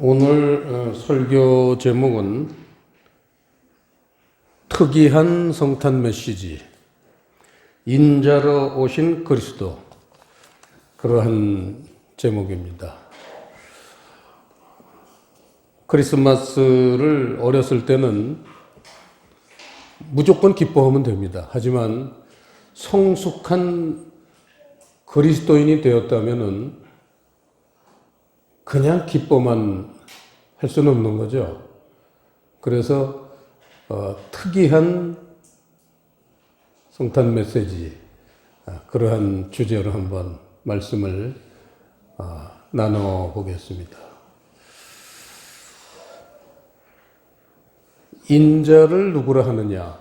오늘 설교 제목은 특이한 성탄 메시지, 인자로 오신 그리스도, 그러한 제목입니다. 크리스마스를 어렸을 때는 무조건 기뻐하면 됩니다. 하지만 성숙한 그리스도인이 되었다면은 그냥 기뻐만 할 수는 없는 거죠. 그래서 특이한 성탄 메시지, 그러한 주제로 한번 말씀을 나눠보겠습니다. 인자를 누구라 하느냐,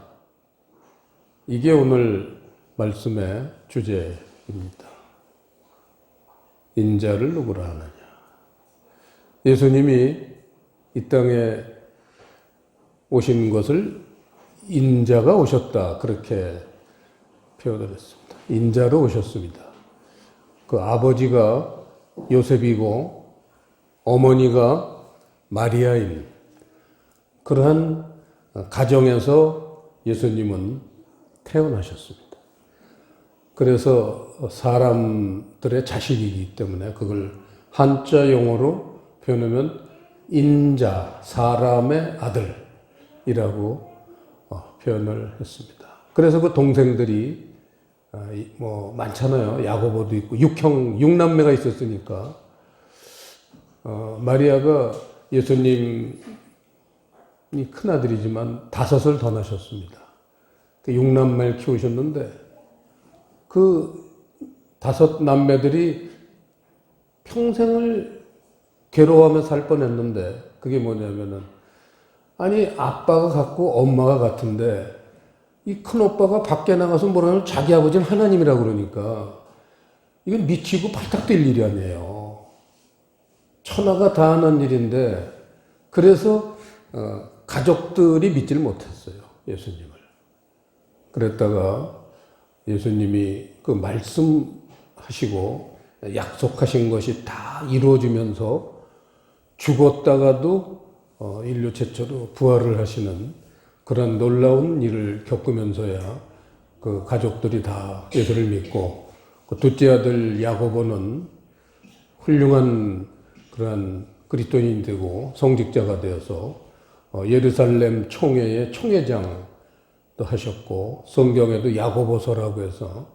이게 오늘 말씀의 주제입니다. 인자를 누구라 하느냐. 예수님이 이 땅에 오신 것을 인자가 오셨다, 그렇게 표현을 했습니다. 인자로 오셨습니다. 그 아버지가 요셉이고 어머니가 마리아인 그러한 가정에서 예수님은 태어나셨습니다. 그래서 사람들의 자식이기 때문에 그걸 한자 용어로 표현하면 인자, 사람의 아들이라고 표현을 했습니다. 그래서 그 동생들이 많잖아요. 야고보도 있고 육남매가 있었으니까 마리아가 예수님이 큰아들이지만 5을 더 낳으셨습니다. 육남매를 키우셨는데 그 5 남매들이 평생을 괴로워하며 살 뻔했는데 그게 뭐냐면은 아니 아빠가 같고 엄마가 같은데 이 큰오빠가 밖에 나가서 뭐라면 자기 아버지는 하나님이라고 그러니까 이건 미치고 발탁 뛸 일이 아니에요. 천하가 다 하는 일인데 그래서 가족들이 믿지를 못했어요. 예수님을. 그랬다가 예수님이 그 말씀하시고 약속하신 것이 다 이루어지면서 죽었다가도 인류 최초로 부활을 하시는 그런 놀라운 일을 겪으면서야 그 가족들이 다 예수를 믿고 그 둘째 아들 야고보는 훌륭한 그러한 그리스도인이 되고 성직자가 되어서 예루살렘 총회의 총회장도 하셨고 성경에도 야고보서라고 해서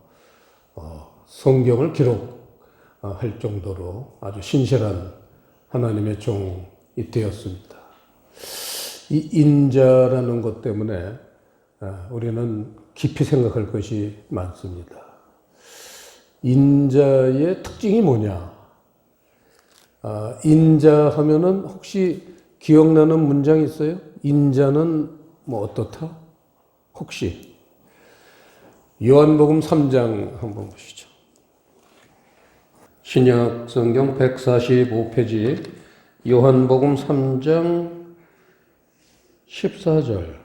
성경을 기록할 정도로 아주 신실한 하나님의 종이 되었습니다. 이 인자라는 것 때문에 우리는 깊이 생각할 것이 많습니다. 인자의 특징이 뭐냐? 인자 하면은 혹시 기억나는 문장 있어요? 인자는 뭐 어떻다? 혹시? 요한복음 3장 한번 보시죠. 신약 성경 145페이지 요한복음 3장 14절.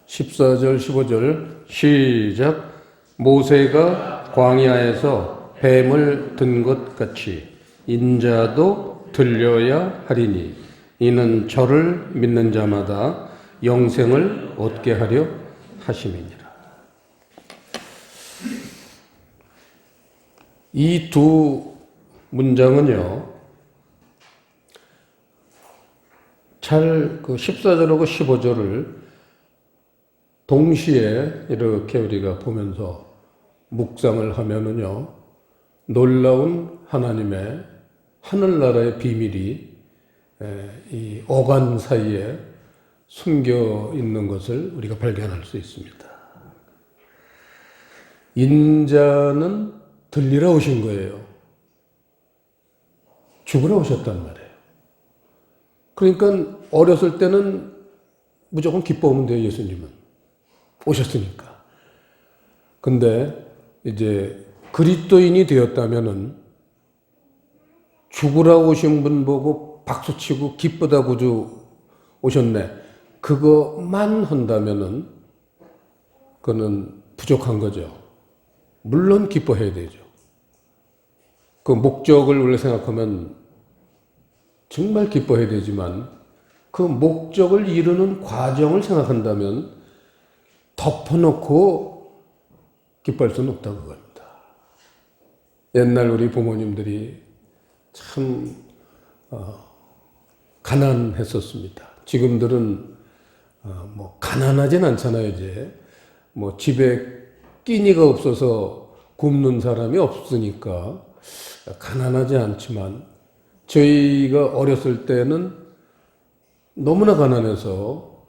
(14절) (15절) 시작. 모세가 광야에서 뱀을 든 것 같이 인자도 들려야 하리니 이는 저를 믿는 자마다 영생을 얻게 하려 하심이니라. 이 두 문장은요, 잘 그 14절하고 15절을 동시에 이렇게 우리가 보면서 묵상을 하면은요, 놀라운 하나님의 하늘나라의 비밀이 이 어간 사이에 숨겨 있는 것을 우리가 발견할 수 있습니다. 인자는 들리러 오신 거예요. 죽으러 오셨단 말이에요. 그러니까 어렸을 때는 무조건 기뻐하면 돼요, 예수님은. 오셨으니까. 근데 이제 그리스도인이 되었다면은 죽으러 오신 분 보고 박수치고 기쁘다 구주 오셨네. 그것만 한다면은 그거는 부족한 거죠. 물론 기뻐해야 되죠. 그 목적을 우리가 생각하면 정말 기뻐해야 되지만 그 목적을 이루는 과정을 생각한다면 덮어놓고 기뻐할 수는 없다고 합니다. 옛날 우리 부모님들이 참 가난했었습니다. 지금들은 뭐 가난하진 않잖아요. 이제 뭐 집에 끼니가 없어서 굶는 사람이 없으니까 가난하지 않지만 저희가 어렸을 때는 너무나 가난해서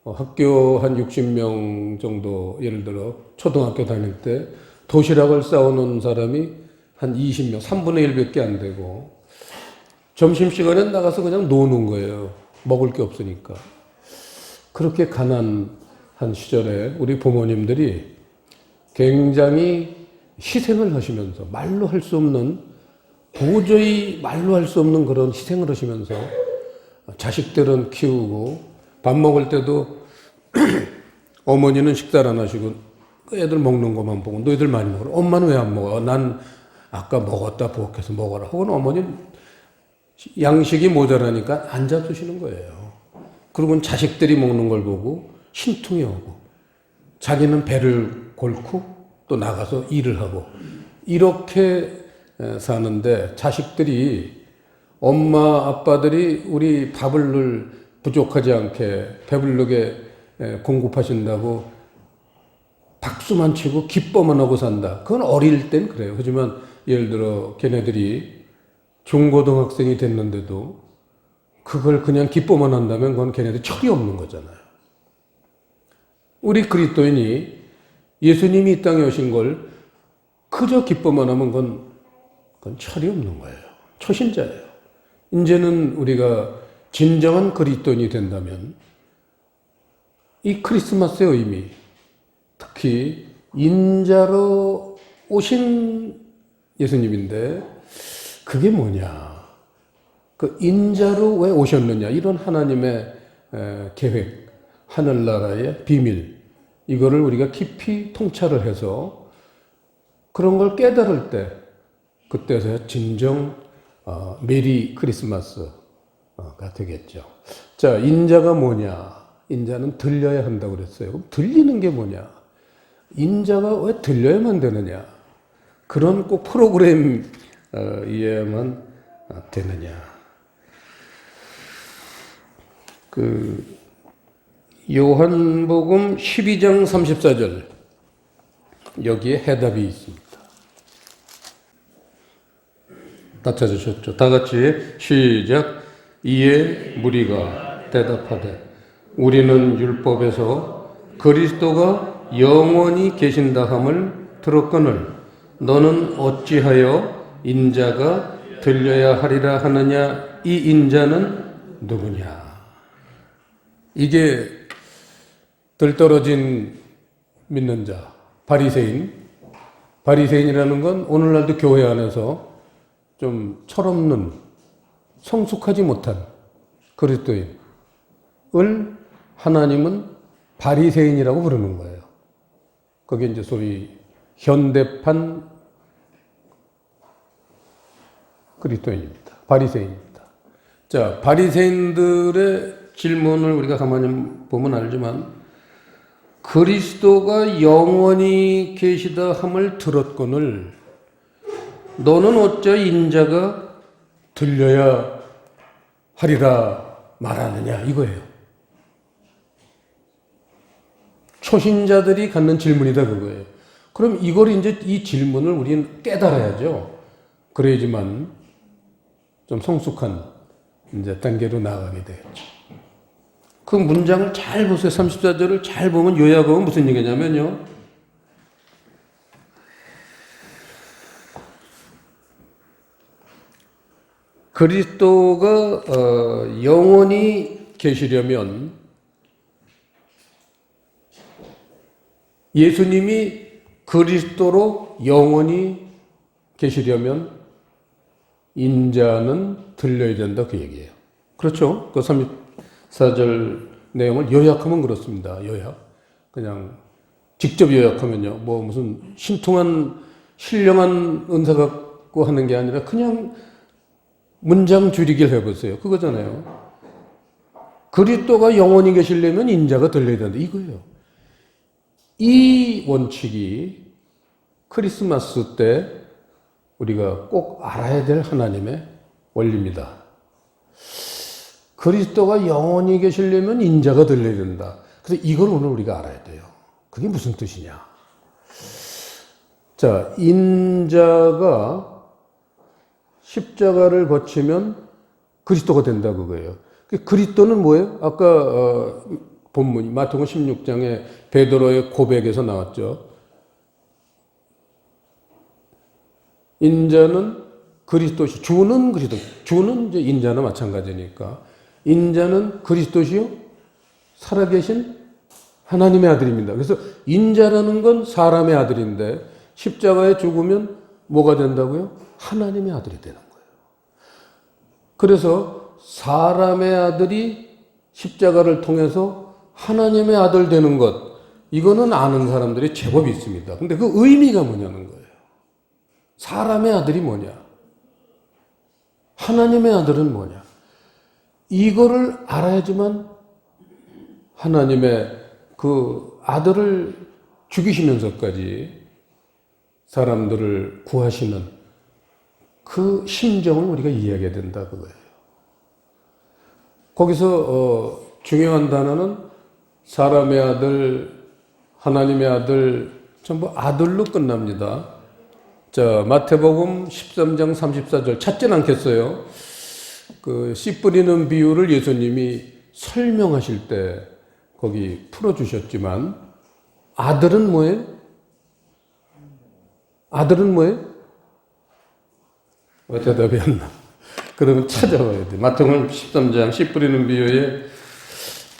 학교 한 60명 정도, 예를 들어 초등학교 다닐 때 도시락을 싸우는 사람이 한 20명, 3분의 1밖에 안 되고 점심시간에 나가서 그냥 노는 거예요. 먹을 게 없으니까. 그렇게 가난한 시절에 우리 부모님들이 굉장히 희생을 하시면서 말로 할 수 없는, 도저히 말로 할 수 없는 그런 희생을 하시면서 자식들은 키우고 밥 먹을 때도 어머니는 식사를 안 하시고 애들 먹는 것만 보고 너희들 많이 먹어라. 엄마는 왜 안 먹어? 난 아까 먹었다 부엌에서 먹어라. 혹은 어머니는 양식이 모자라니까 앉아 두시는 거예요. 그리고 자식들이 먹는 걸 보고 신통이 오고 자기는 배를 골고 또 나가서 일을 하고 이렇게 사는데 자식들이 엄마 아빠들이 우리 밥을 늘 부족하지 않게 배부르게 공급하신다고 박수만 치고 기뻐만 하고 산다. 그건 어릴 땐 그래요. 하지만 예를 들어 걔네들이 중고등학생이 됐는데도 그걸 그냥 기뻐만 한다면 그건 걔네들 철이 없는 거잖아요. 우리 그리스도인이 예수님이 이 땅에 오신 걸 그저 기뻐만 하면 그건 철이 없는 거예요. 초신자예요. 이제는 우리가 진정한 그리스도인이 된다면 이 크리스마스의 의미, 특히 인자로 오신 예수님인데 그게 뭐냐? 그 인자로 왜 오셨느냐? 이런 하나님의 계획, 하늘나라의 비밀, 이거를 우리가 깊이 통찰을 해서 그런 걸 깨달을 때 그때서야 진정 메리 크리스마스가 되겠죠. 자, 인자가 뭐냐? 인자는 들려야 한다고 그랬어요. 그럼 들리는 게 뭐냐? 인자가 왜 들려야만 되느냐? 그런 꼭 프로그램 이해만 되느냐? 요한복음 12장 34절 여기에 해답이 있습니다. 다 찾으셨죠? 다 같이 시작. 이에 무리가 대답하되 우리는 율법에서 그리스도가 영원히 계신다 함을 들었거늘 너는 어찌하여 인자가 들려야 하리라 하느냐? 이 인자는 누구냐? 이게 들떨어진 믿는 자, 바리새인. 바리새인이라는 건 오늘날도 교회 안에서 좀 철없는, 성숙하지 못한 그리스도인을 하나님은 바리새인이라고 부르는 거예요. 그게 이제 소위 현대판 그리스도인입니다. 바리새인입니다. 자, 바리새인들의 질문을 우리가 가만히 보면 알지만 그리스도가 영원히 계시다 함을 들었거늘 너는 어찌 인자가 들려야 하리라 말하느냐 이거예요. 초신자들이 갖는 질문이다 그거예요. 그럼 이걸 이제 이 질문을 우리는 깨달아야죠. 그래야지만 좀 성숙한 이제 단계로 나아가게 되겠죠. 그 문장을 잘 보세요. 34절을 잘 보면 요약하면 무슨 얘기냐면요. 그리스도가 영원히 계시려면 예수님이 그리스도로 영원히 계시려면 인자는 들려야 된다 그 얘기예요. 그렇죠? 그 34절 내용을 요약하면 그렇습니다. 요약. 그냥 직접 요약하면요. 뭐 무슨 신통한 신령한 은사 갖고 갖고 하는 게 아니라 그냥 문장 줄이기를 해보세요. 그거잖아요. 그리스도가 영원히 계시려면 인자가 들려야 된다. 이거예요. 이 원칙이 크리스마스 때 우리가 꼭 알아야 될 하나님의 원리입니다. 그리스도가 영원히 계시려면 인자가 들려야 된다. 그래서 이걸 오늘 우리가 알아야 돼요. 그게 무슨 뜻이냐? 자, 인자가 십자가를 거치면 그리스도가 된다 그거예요. 그리스도는 뭐예요? 아까 본문이 마태복음 16장에 베드로의 고백에서 나왔죠. 인자는 그리스도시, 주는 그리스도, 주는 이제 인자나 마찬가지니까 인자는 그리스도시요 살아계신 하나님의 아들입니다. 그래서 인자라는 건 사람의 아들인데 십자가에 죽으면 뭐가 된다고요? 하나님의 아들이 되는 거예요. 그래서 사람의 아들이 십자가를 통해서 하나님의 아들 되는 것, 이거는 아는 사람들이 제법 있습니다. 근데 그 의미가 뭐냐는 거예요. 사람의 아들이 뭐냐? 하나님의 아들은 뭐냐? 이거를 알아야지만 하나님의 그 아들을 죽이시면서까지 사람들을 구하시는 그 심정을 우리가 이해하게 된다 그거예요. 거기서 중요한 단어는 사람의 아들, 하나님의 아들, 전부 아들로 끝납니다. 자, 마태복음 13장 34절 찾진 않겠어요. 그 씨 뿌리는 비유를 예수님이 설명하실 때 거기 풀어주셨지만 아들은 뭐예요? 아들은 뭐예요? 왜 대답이 안 나? 그러면 찾아와야 돼. 마태복음 13장 씨 뿌리는 비유에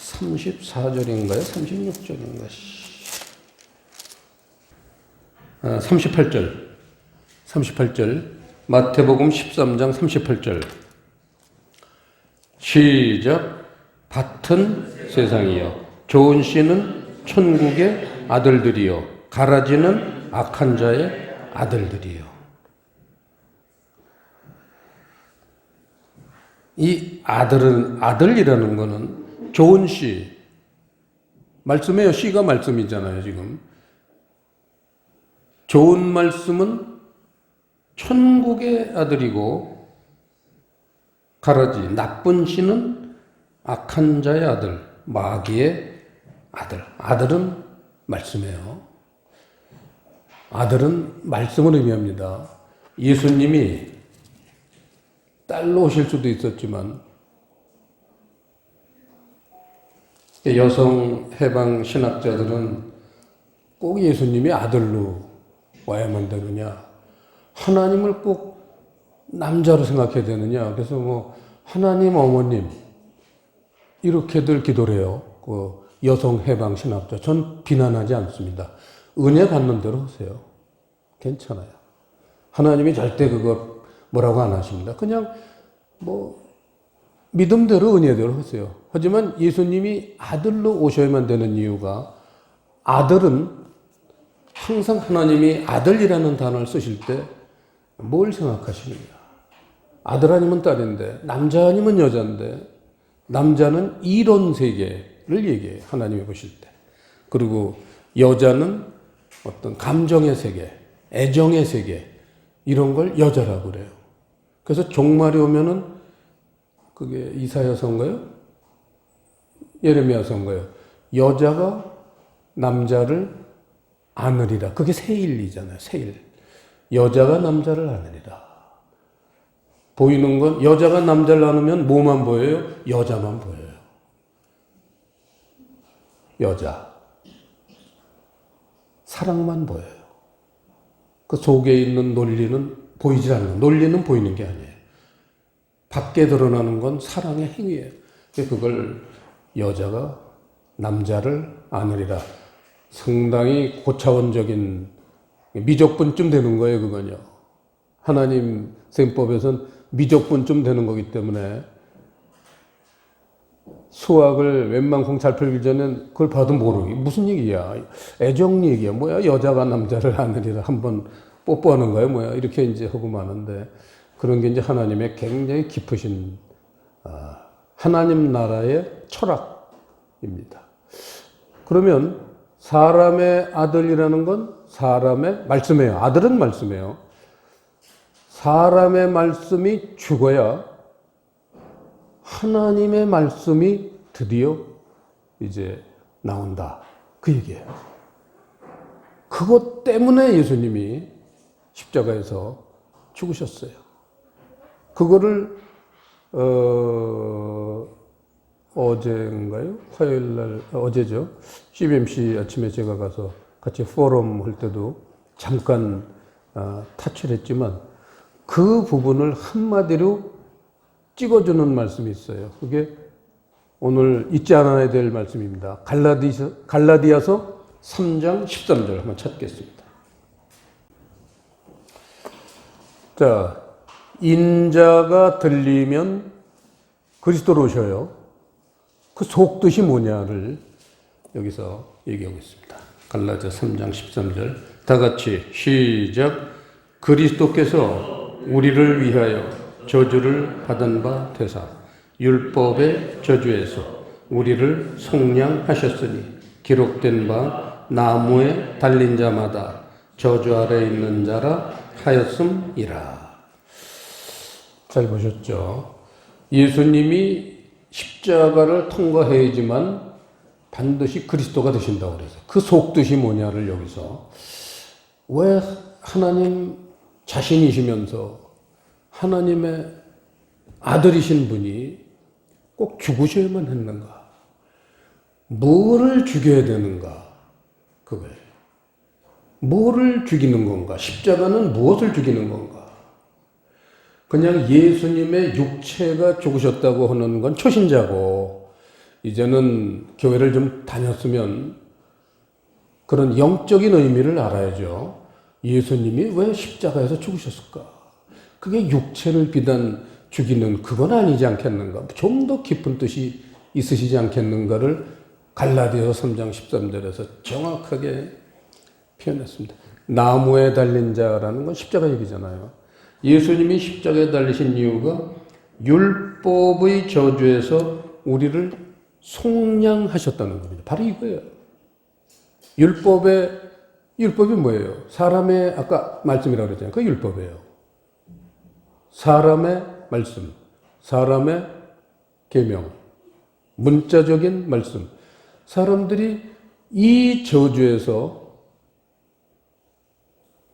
34절인가요? 36절인가? 38절. 38절. 마태복음 13장 38절. 시작. 밭은 세상이요 좋은 씨는 천국의 아들들이요 가라지는 악한 자의 아들들이요. 이 아들은, 아들이라는 거는 좋은 씨, 말씀이에요. 씨가 말씀이잖아요 지금. 좋은 말씀은 천국의 아들이고 가라지, 나쁜 씨는 악한 자의 아들, 마귀의 아들. 아들은 말씀이에요. 아들은 말씀을 의미합니다. 예수님이 딸로 오실 수도 있었지만 여성 해방 신학자들은 꼭 예수님이 아들로 와야만 되느냐, 하나님을 꼭 남자로 생각해야 되느냐, 그래서 뭐 하나님 어머님 이렇게들 기도를 해요. 그 여성 해방 신학자. 전 비난하지 않습니다. 은혜 받는 대로 하세요. 괜찮아요. 하나님이 절대 그거 뭐라고 안 하십니다. 그냥 뭐 믿음대로 은혜대로 하세요. 하지만 예수님이 아들로 오셔야만 되는 이유가, 아들은 항상 하나님이 아들이라는 단어를 쓰실 때 뭘 생각하시느냐. 아들 아니면 딸인데, 남자 아니면 여자인데, 남자는 이론 세계를 얘기해요. 하나님이 보실 때. 그리고 여자는 어떤 감정의 세계, 애정의 세계, 이런 걸 여자라고 그래요. 그래서 종말이 오면은 그게 이사야 선가요? 예레미야 선가요? 여자가 남자를 안으리라. 그게 세일이잖아요. 세일. 여자가 남자를 안으리라. 보이는 건 여자가 남자를 안으면 뭐만 보여요? 여자만 보여요. 여자. 사랑만 보여요. 그 속에 있는 논리는 보이지 않는, 논리는 보이는 게 아니에요. 밖에 드러나는 건 사랑의 행위예요. 그걸 여자가 남자를 안으리라. 상당히 고차원적인 미적분쯤 되는 거예요, 그건요. 하나님 셈법에서는 미적분쯤 되는 거기 때문에 수학을 웬만큼 잘 풀기 전엔 그걸 봐도 모르기. 무슨 얘기야? 애정 얘기야. 뭐야? 여자가 남자를 안으리라. 한번 뽀뽀하는 거야 뭐야 이렇게 이제 하고 마는데 그런 게 이제 하나님의 굉장히 깊으신 하나님 나라의 철학입니다. 그러면 사람의 아들이라는 건 사람의 말씀이에요. 아들은 말씀이에요. 사람의 말씀이 죽어야 하나님의 말씀이 드디어 이제 나온다. 그 얘기예요. 그것 때문에 예수님이 십자가에서 죽으셨어요. 그거를 어제인가요? 화요일 날 어제죠. CBMC 아침에 제가 가서 같이 포럼 할 때도 잠깐 타치를 했지만 그 부분을 한마디로 찍어주는 말씀이 있어요. 그게 오늘 잊지 않아야 될 말씀입니다. 갈라디아서 3장 13절 한번 찾겠습니다. 자, 인자가 들리면 그리스도로 오셔요. 그 속뜻이 뭐냐를 여기서 얘기하고 있습니다. 갈라디아 3장 13절 다 같이 시작. 그리스도께서 우리를 위하여 저주를 받은 바 되사 율법의 저주에서 우리를 속량하셨으니 기록된 바 나무에 달린 자마다 저주 아래 있는 자라 하였음이라. 잘 보셨죠? 예수님이 십자가를 통과해야지만 반드시 그리스도가 되신다고 그래서 그 속뜻이 뭐냐를 여기서 왜 하나님 자신이시면서 하나님의 아들이신 분이 꼭 죽으셔야만 했는가? 뭐를 죽여야 되는가? 그거예요. 뭐를 죽이는 건가? 십자가는 무엇을 죽이는 건가? 그냥 예수님의 육체가 죽으셨다고 하는 건 초신자고 이제는 교회를 좀 다녔으면 그런 영적인 의미를 알아야죠. 예수님이 왜 십자가에서 죽으셨을까? 그게 육체를 비단 죽이는 그건 아니지 않겠는가? 좀 더 깊은 뜻이 있으시지 않겠는가를 갈라디아서 3장 13절에서 정확하게 표현했습니다. 나무에 달린 자라는 건 십자가 얘기잖아요. 예수님이 십자가에 달리신 이유가 율법의 저주에서 우리를 속량하셨다는 겁니다. 바로 이거예요. 율법이 뭐예요? 사람의 아까 말씀이라고 그랬잖아요. 그 율법이에요. 사람의 말씀, 사람의 계명, 문자적인 말씀. 사람들이 이 저주에서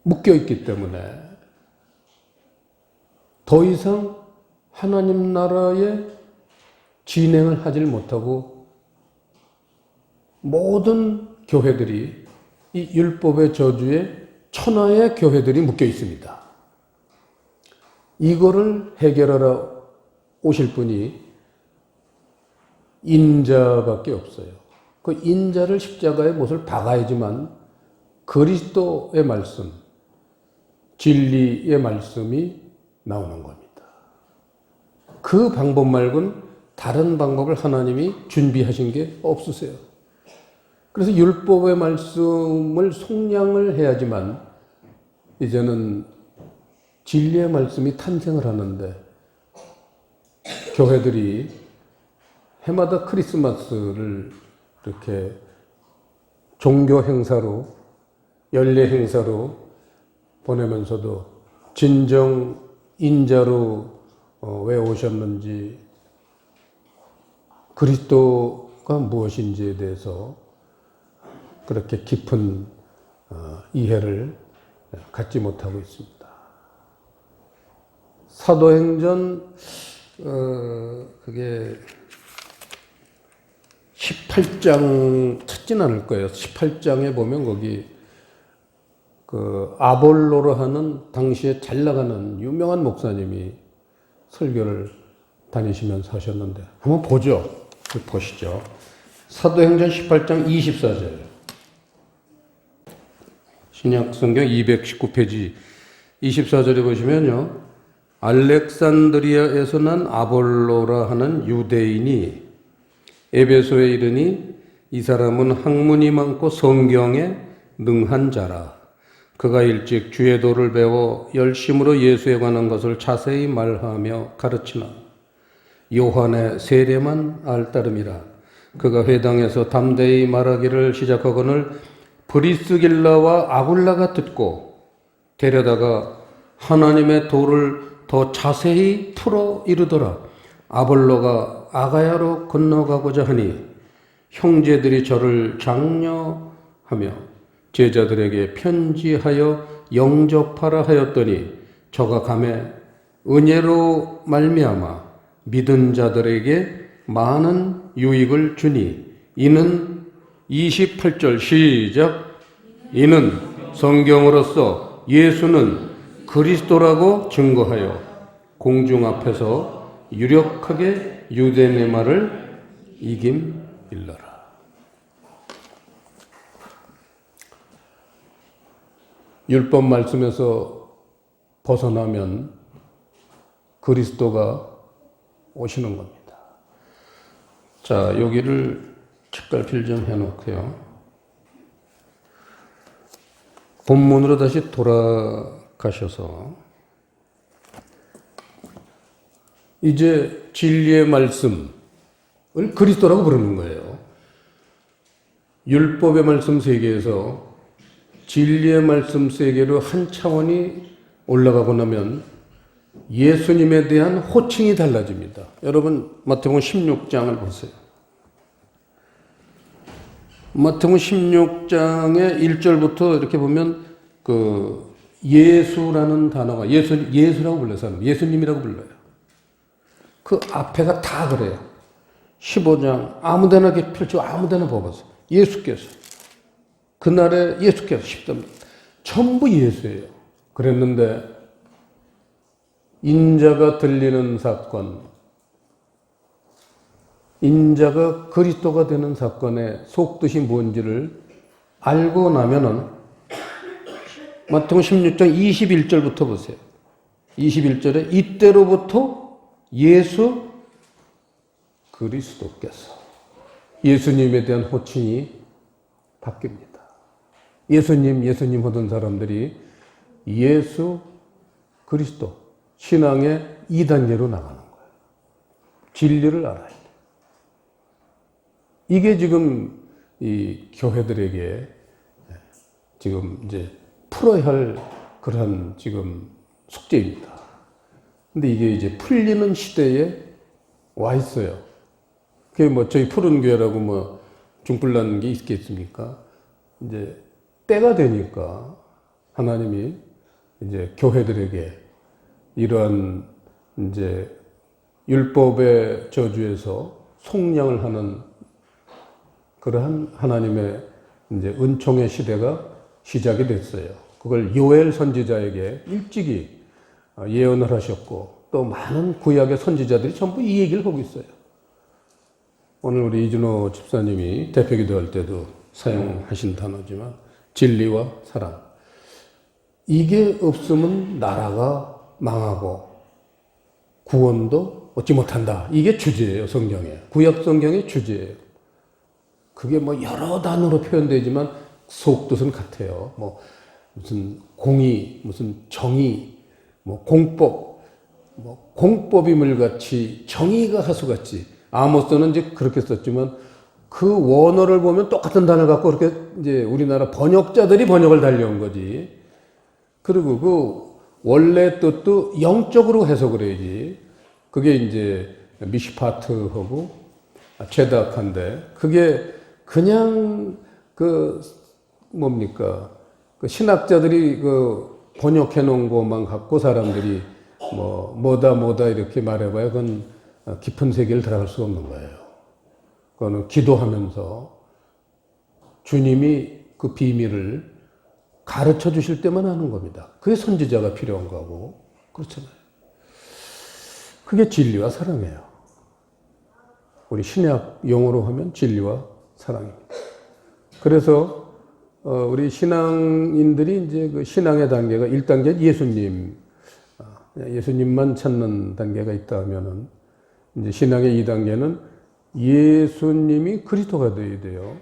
묶여 있기 때문에 더 이상 하나님 나라의 진행을 하질 못하고 모든 교회들이 이 율법의 저주에 천하의 교회들이 묶여 있습니다. 이거를 해결하러 오실 분이 인자밖에 없어요. 그 인자를 십자가에 못을 박아야지만 그리스도의 말씀, 진리의 말씀이 나오는 겁니다. 그 방법 말고는 다른 방법을 하나님이 준비하신 게 없으세요. 그래서 율법의 말씀을 속량을 해야지만 이제는 진리의 말씀이 탄생을 하는데 교회들이 해마다 크리스마스를 이렇게 종교 행사로 연례 행사로 보내면서도 진정 인자로 왜 오셨는지 그리스도가 무엇인지에 대해서 그렇게 깊은 이해를 갖지 못하고 있습니다. 사도행전 그게 18장 찾진 않을 거예요. 18장에 보면 거기 그 아볼로로 하는 당시에 잘 나가는 유명한 목사님이 설교를 다니시면서 하셨는데 한번 보죠. 보시죠. 사도행전 18장 24절. 신약성경 219페이지 24절에 보시면요. 알렉산드리아에서 난 아볼로라 하는 유대인이 에베소에 이르니 이 사람은 학문이 많고 성경에 능한 자라. 그가 일찍 주의 도를 배워 열심으로 예수에 관한 것을 자세히 말하며 가르치나 요한의 세례만 알따름이라. 그가 회당에서 담대히 말하기를 시작하거늘 브리스길라와 아굴라가 듣고 데려다가 하나님의 도를 더 자세히 풀어 이르더라. 아볼로가 아가야로 건너가고자 하니 형제들이 저를 장려하며 제자들에게 편지하여 영접하라 하였더니 저가 감에 은혜로 말미암아 믿은 자들에게 많은 유익을 주니 이는 28절 시작. 이는 성경으로서 예수는 그리스도라고 증거하여 공중 앞에서 유력하게 유대인의 말을 이김일러라. 율법 말씀에서 벗어나면 그리스도가 오시는 겁니다. 자, 여기를 책갈피를 좀 해놓고요. 본문으로 다시 돌아가셔서 이제 진리의 말씀을 그리스도라고 부르는 거예요. 율법의 말씀 세계에서 진리의 말씀 세계로 한 차원이 올라가고 나면 예수님에 대한 호칭이 달라집니다. 여러분 마태복음 16장을 보세요. 마태복음 16장의 1절부터 이렇게 보면 그 예수라는 단어가 예수라고 불러요. 사람 예수님이라고 불러요. 그 앞에가 다 그래요. 15장 아무데나 이렇게 펼쳐 아무데나 봐보세요. 예수께서 그날에 예수께서 10점 전부 예수예요. 그랬는데 인자가 들리는 사건, 인자가 그리스도가 되는 사건의 속뜻이 뭔지를 알고 나면은 마태복음 16장 21절부터 보세요. 21절에 이때로부터 예수 그리스도께서 예수님에 대한 호칭이 바뀝니다. 예수님 하던 사람들이 예수 그리스도 신앙의 2단계로 나가는 거예요. 진리를 알아야 돼. 이게 지금 이 교회들에게 지금 이제 풀어야 할 그러한 지금 숙제입니다. 근데 이게 이제 풀리는 시대에 와 있어요. 그게 뭐 저희 푸른 교회라고 뭐 중불난 게 있겠습니까? 이제 때가 되니까 하나님이 이제 교회들에게 이러한 이제 율법의 저주에서 속량을 하는 그러한 하나님의 이제 은총의 시대가 시작이 됐어요. 그걸 요엘 선지자에게 일찍이 예언을 하셨고 또 많은 구약의 선지자들이 전부 이 얘기를 하고 있어요. 오늘 우리 이준호 집사님이 대표 기도할 때도 사용하신 단어지만 진리와 사랑. 이게 없으면 나라가 망하고 구원도 얻지 못한다. 이게 주제예요, 성경에. 구약 성경의 주제예요. 그게 뭐 여러 단어로 표현되지만 속뜻은 같아요. 뭐 무슨 공의, 무슨 정의, 뭐 공법, 뭐 공법이 물같이 정의가 하수같이. 아모스는 이제 그렇게 썼지만 그 원어를 보면 똑같은 단어를 갖고 그렇게 이제 우리나라 번역자들이 번역을 달려온 거지. 그리고 그 원래 뜻도 영적으로 해석을 해야지. 그게 이제 미시파트하고 제다카인데 그게 그냥 그 뭡니까 그 신학자들이 그 번역해 놓은 것만 갖고 사람들이 뭐다 이렇게 말해봐야 그건 깊은 세계를 들어갈 수가 없는 거예요. 그거는 기도하면서 주님이 그 비밀을 가르쳐 주실 때만 하는 겁니다. 그게 선지자가 필요한 거고 그렇잖아요. 그게 진리와 사랑이에요. 우리 신약 용어로 하면 진리와 사랑입니다. 그래서 우리 신앙인들이 이제 그 신앙의 단계가 1단계 예수님만 찾는 단계가 있다면은 이제 신앙의 2단계는 예수님이 그리스도가 되어야 돼요.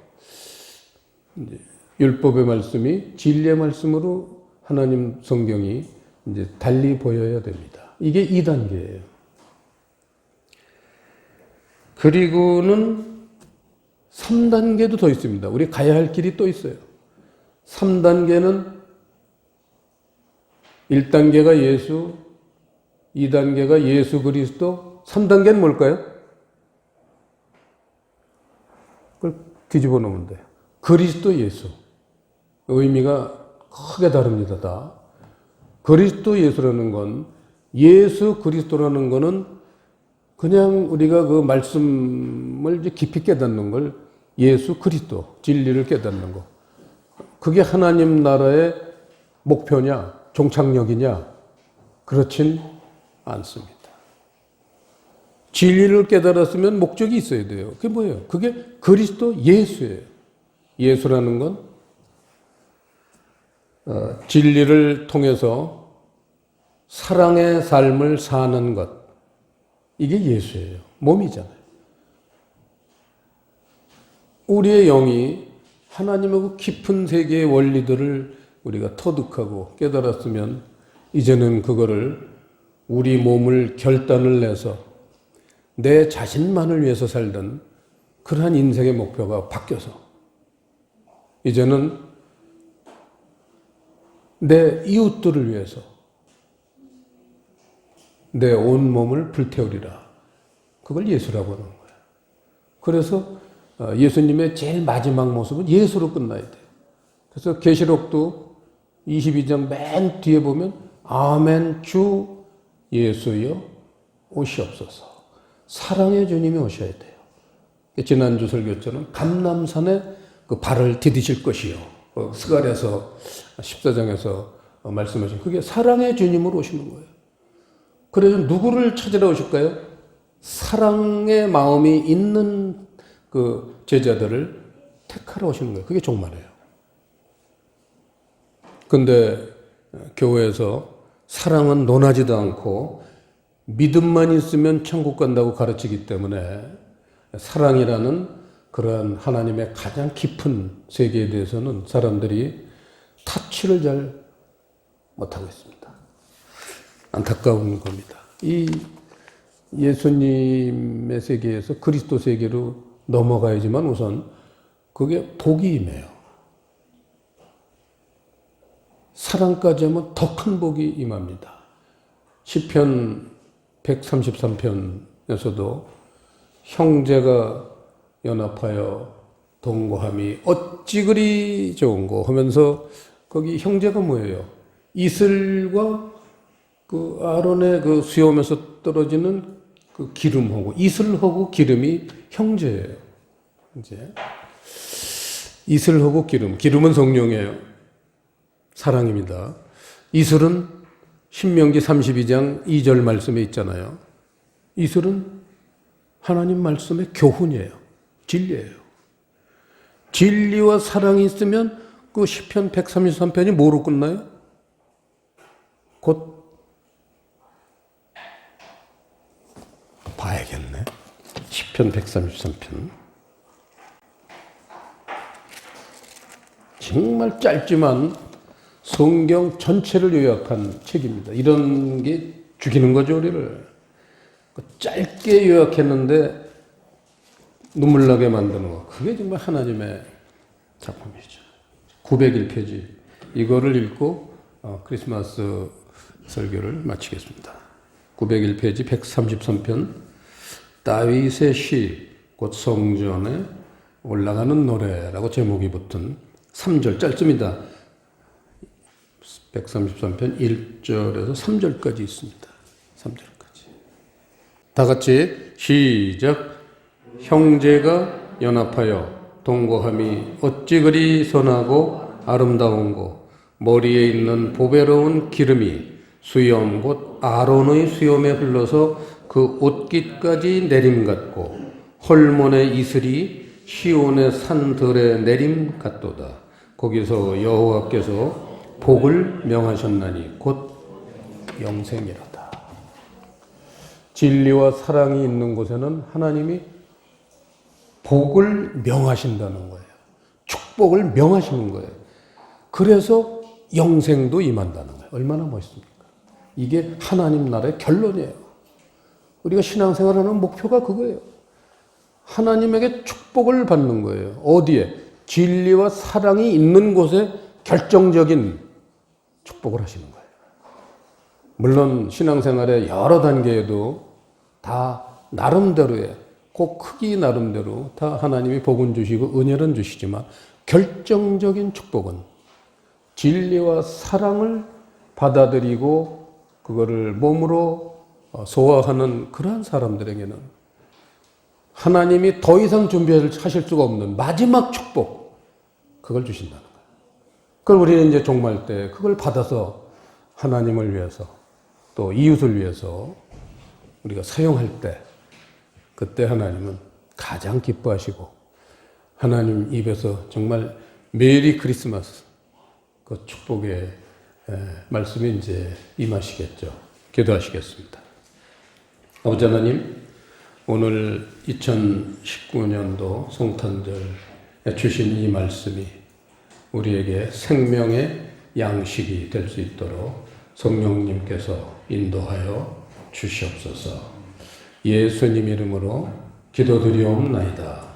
이제 율법의 말씀이 진리의 말씀으로 하나님 성경이 이제 달리 보여야 됩니다. 이게 2단계예요. 그리고는 3단계도 더 있습니다. 우리 가야 할 길이 또 있어요. 3단계는 1단계가 예수, 2단계가 예수 그리스도, 3단계는 뭘까요? 그걸 뒤집어 놓으면 돼요. 그리스도 예수. 의미가 크게 다릅니다. 다. 그리스도 예수라는 건, 예수 그리스도라는 거는 그냥 우리가 그 말씀을 깊이 깨닫는 걸 예수 그리스도, 진리를 깨닫는 거. 그게 하나님 나라의 목표냐, 종착역이냐? 그렇진 않습니다. 진리를 깨달았으면 목적이 있어야 돼요. 그게 뭐예요? 그게 그리스도 예수예요. 예수라는 건 진리를 통해서 사랑의 삶을 사는 것. 이게 예수예요. 몸이잖아요. 우리의 영이 하나님하고 깊은 세계의 원리들을 우리가 터득하고 깨달았으면 이제는 그거를 우리 몸을 결단을 내서 내 자신만을 위해서 살던 그러한 인생의 목표가 바뀌어서 이제는 내 이웃들을 위해서 내 온 몸을 불태우리라. 그걸 예수라고 하는 거예요. 그래서 예수님의 제일 마지막 모습은 예수로 끝나야 돼요. 그래서 계시록도 22장 맨 뒤에 보면 아멘 주 예수여 오시옵소서. 사랑의 주님이 오셔야 돼요. 지난주 설교처럼 감람산에 그 발을 디디실 것이요. 스갈에서 14장에서 말씀하신 그게 사랑의 주님으로 오시는 거예요. 그래서 누구를 찾으러 오실까요? 사랑의 마음이 있는 그 제자들을 택하러 오시는 거예요. 그게 종말이에요. 근데 교회에서 사랑은 논하지도 않고 믿음만 있으면 천국 간다고 가르치기 때문에 사랑이라는 그러한 하나님의 가장 깊은 세계에 대해서는 사람들이 타치를 잘 못하고 있습니다. 안타까운 겁니다. 이 예수님의 세계에서 그리스도 세계로 넘어가야지만 우선 그게 복이 임해요. 사랑까지 하면 더 큰 복이 임합니다. 시편 133편에서도 형제가 연합하여 동거함이 어찌 그리 좋은고 하면서 거기 형제가 뭐예요? 이슬과 그 아론의 그 수염에서 떨어지는 그 기름하고 이슬하고 기름이 형제예요. 이제 이슬하고 기름은 성령이에요. 사랑입니다. 이슬은 신명기 32장 2절 말씀에 있잖아요. 이슬은 하나님 말씀의 교훈이에요. 진리예요. 진리와 사랑이 있으면 그 시편 133편이 뭐로 끝나요? 곧 봐야겠네. 시편 133편. 정말 짧지만 성경 전체를 요약한 책입니다. 이런 게 죽이는 거죠, 우리를. 짧게 요약했는데 눈물 나게 만드는 거. 그게 정말 하나님의 작품이죠. 901페이지. 이거를 읽고 크리스마스 설교를 마치겠습니다. 901페이지 133편. 다윗의 시, 곧 성전에 올라가는 노래라고 제목이 붙은 3절 짧습니다. 133편 1절에서 3절까지 있습니다. 3절까지. 다 같이 시작. 형제가 연합하여 동거함이 어찌 그리 선하고 아름다운고 머리에 있는 보배로운 기름이 수염 곧 아론의 수염에 흘러서 그 옷깃까지 내림 같고 헐몬의 이슬이 시온의 산들의 내림 같도다. 거기서 여호와께서 복을 명하셨나니 곧 영생이로다. 진리와 사랑이 있는 곳에는 하나님이 복을 명하신다는 거예요. 축복을 명하시는 거예요. 그래서 영생도 임한다는 거예요. 얼마나 멋있습니까? 이게 하나님 나라의 결론이에요. 우리가 신앙생활하는 목표가 그거예요. 하나님에게 축복을 받는 거예요. 어디에? 진리와 사랑이 있는 곳에 결정적인 축복을 하시는 거예요. 물론 신앙생활의 여러 단계에도 다 나름대로의 꼭 크기 나름대로 다 하나님이 복은 주시고 은혜는 주시지만 결정적인 축복은 진리와 사랑을 받아들이고 그거를 몸으로 소화하는 그러한 사람들에게는 하나님이 더 이상 준비하실 수가 없는 마지막 축복, 그걸 주신다는 거예요. 그걸 우리는 이제 종말 때 그걸 받아서 하나님을 위해서 또 이웃을 위해서 우리가 사용할 때 그때 하나님은 가장 기뻐하시고 하나님 입에서 정말 메리 크리스마스 그 축복의 말씀이 이제 임하시겠죠. 기도하시겠습니다. 아버지 하나님, 오늘 2019년도 성탄절에 주신 이 말씀이 우리에게 생명의 양식이 될 수 있도록 성령님께서 인도하여 주시옵소서. 예수님 이름으로 기도드리옵나이다.